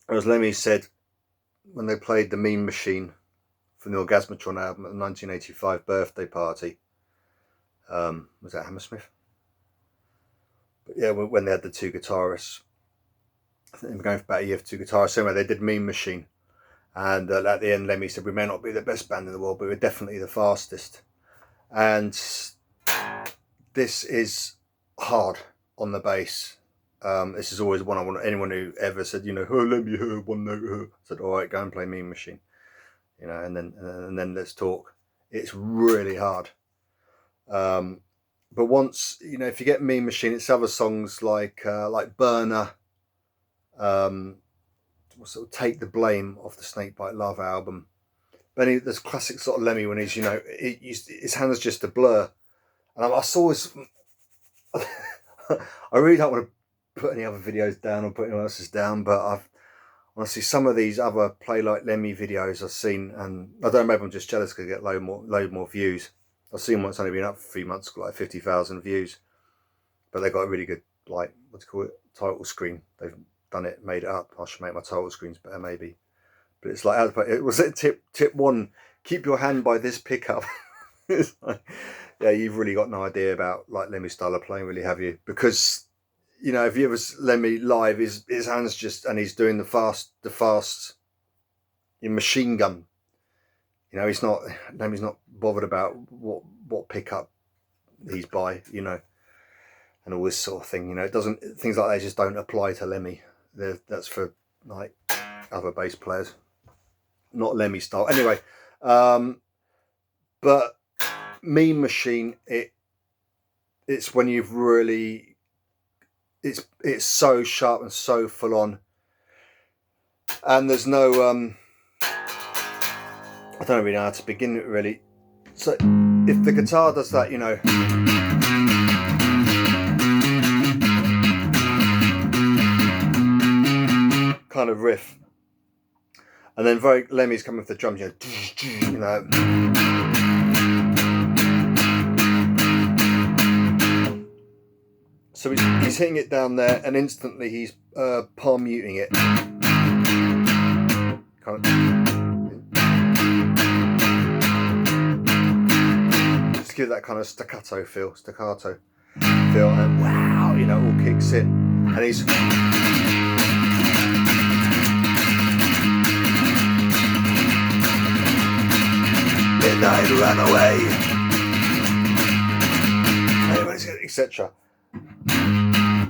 As Lemmy said when they played the Mean Machine from the Orgasmatron album at the 1985 birthday party, was that Hammersmith? But yeah, when they had the two guitarists, I think they were going for about a year for two guitarists. Anyway, they did Mean Machine, and at the end, Lemmy said, "We may not be the best band in the world, but we're definitely the fastest." And this is hard on the bass. This is always one I want. Anyone who ever said, you know, "Oh, Lemmy, one note," said, "All right, go and play Mean Machine," you know, and then let's talk. It's really hard. But once, you know, if you get Mean Machine, it's other songs like Burner, sort of Take the Blame off the Snakebite Love album. But there's classic sort of Lemmy when he's, you know, his hands just a blur. And I saw this, I really don't want to put any other videos down or put anyone else's down, but I've honestly, some of these other Play Like Lemmy videos I've seen, and I don't know, maybe I'm just jealous because I get load more views. I've seen one that's only been up for 3 months, got like 50,000 views, but they got a really good, like, what do you call it, title screen. They've done it, made it up. I should make my title screens better maybe. But it's like, it was tip one, keep your hand by this pickup. It's like, yeah, you've really got no idea about like Lemmy's style of playing, really, have you? Because, you know, if you ever Lemmy live, his hands just, and he's doing the fast machine gun. You know, Lemmy's not bothered about what pickup he's by, you know, and all this sort of thing. You know, things like that just don't apply to Lemmy. That's for like other bass players, not Lemmy style. Anyway, but Mean Machine, it's when you've really, it's so sharp and so full on, and there's no I don't really know how to begin it really. So if the guitar does that, you know, kind of riff, and then Lemmy's coming with the drums, you know, so he's hitting it down there, and instantly he's palm muting it, kind of. Give that kind of staccato feel, and wow, you know, all kicks in, and he's midnight runaway, etc.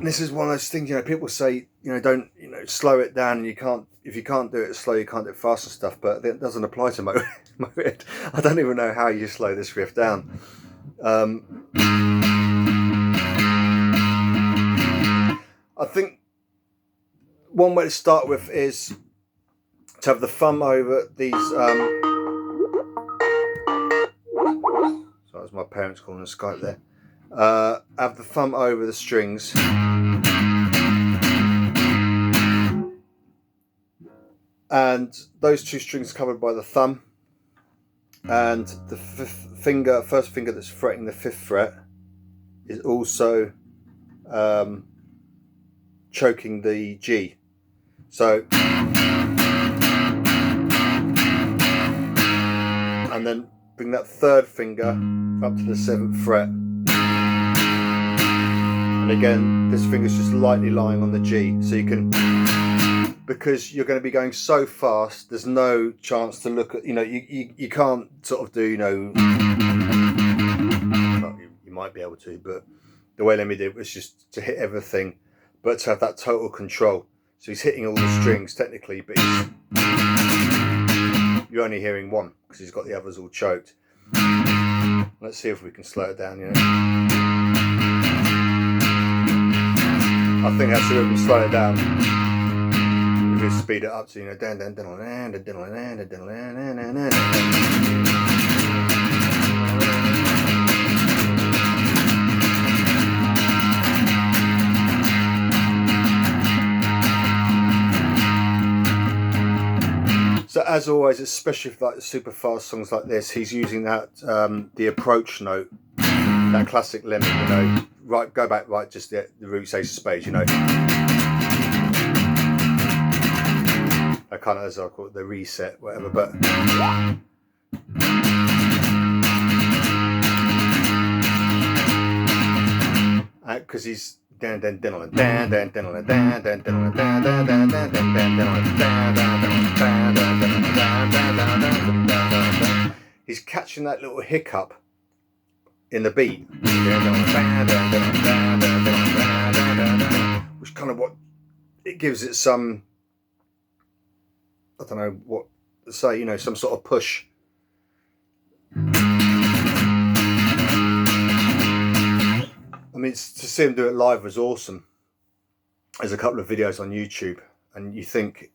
This is one of those things, you know, people say, you know, don't, you know, slow it down. If you can't do it slow, you can't do it fast and stuff, but that doesn't apply to Motörhead. I don't even know how you slow this riff down. I think one way to start with is to have the thumb over these, so that was my parents calling the Skype there. Have the thumb over the strings, and those two strings covered by the thumb, and the first finger that's fretting the 5th fret is also choking the G. So, and then bring that 3rd finger up to the 7th fret. And again, this finger's just lightly lying on the G. So you can, because you're going to be going so fast, there's no chance to look at, you know, you can't sort of do, you know, well, you might be able to, but the way Lemmy did it was just to hit everything, but to have that total control. So he's hitting all the strings technically, but you're only hearing one because he's got the others all choked. Let's see if we can slow it down, you know. I think that's if we can slow it down. If we speed it up to, you know, So as always, especially for like the super fast songs like this, he's using that the approach note, that classic Lemmy, you know, right, go back, right, just the roots, ace of spades, you know. kind of, as I call it, the reset, whatever. But because he's he's catching that little hiccup in the beat, which kind of what it gives it some, I don't know what to say, you know, some sort of push. I mean, to see him do it live was awesome. There's a couple of videos on YouTube, and you think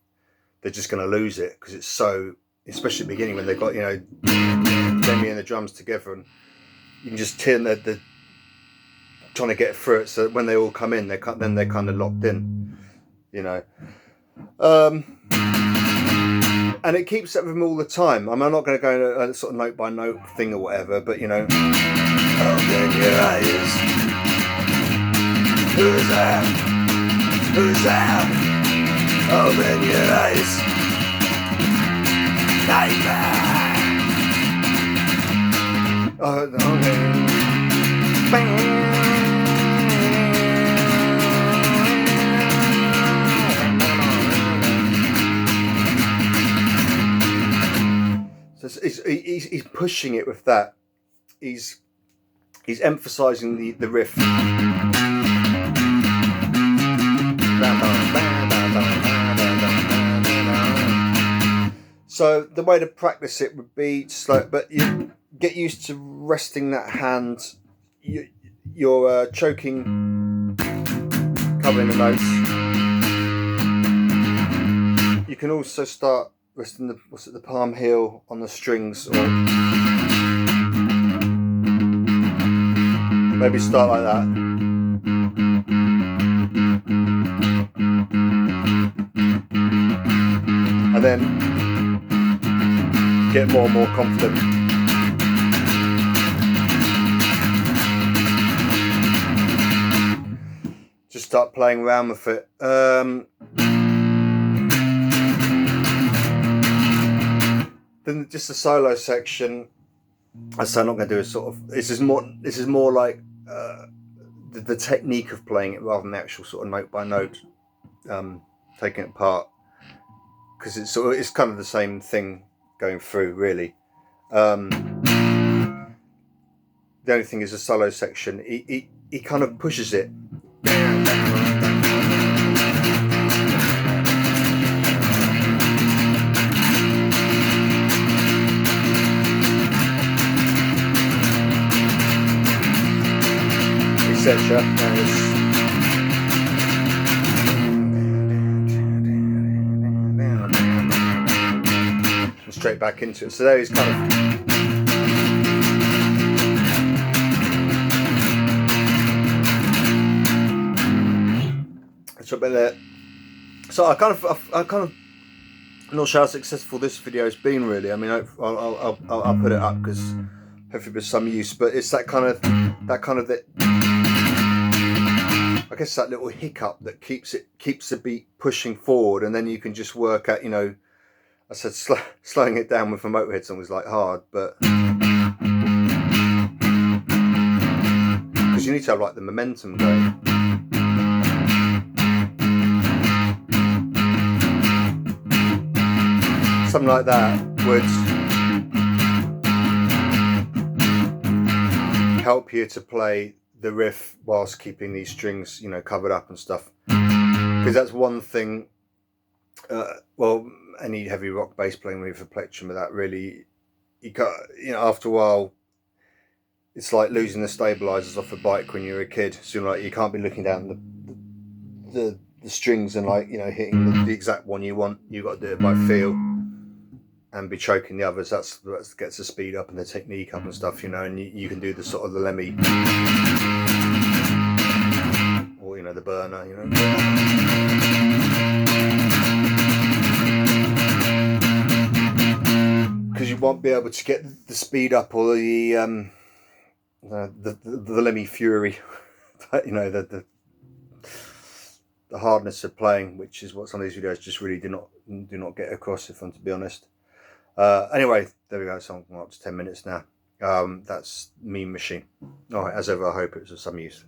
they're just going to lose it because it's so, especially at the beginning when they've got, you know, Lemmy and the drums together, and you can just hear they're trying to get through it. So when they all come in, they're kind of locked in, you know. And it keeps up with them all the time. I mean, I'm not going to go into a sort of note by note thing or whatever, but you know, open your eyes. Who's there? Who's there? Open your eyes. Nightmare. Oh, so he's pushing it with that. He's emphasising the riff. So the way to practice it would be slow, but you get used to resting that hand. You're choking, covering the notes. You can also start resting the palm heel on the strings, or maybe start like that. And then get more and more confident. Just start playing around with it. Then just the solo section. I say I'm not going to do a sort of. This is more like the technique of playing it rather than the actual sort of note by note, taking it apart, because it's kind of the same thing going through really. The only thing is the solo section. He kind of pushes it. Etc. Straight back into it. So there he's kind of. That's a bit there. So I kind of, I'm not sure how successful this video has been really. I mean, I'll put it up because hopefully there's some use. But it's that kind of I guess that little hiccup that keeps the beat pushing forward, and then you can just work out, you know. I said slowing it down with a Motörhead song was like hard, but because you need to have like the momentum going. Something like that would help you to play the riff whilst keeping these strings, you know, covered up and stuff. Because that's one thing. Well, any heavy rock bass playing with a plectrum with that really, you know, after a while, it's like losing the stabilizers off a bike when you're a kid. So like you can't be looking down the strings and like, you know, hitting the exact one you want. You got to do it by feel and be choking the others. That gets the speed up and the technique up and stuff, you know. And you can do the sort of the Lemmy or, you know, the burner, you know. Because you won't be able to get the speed up or the Lemmy Fury, you know, the hardness of playing, which is what some of these videos just really do not get across, if I'm to be honest. Anyway, there we go. So I'm up to 10 minutes now. That's Mean Machine. All right, as ever, I hope it was of some use.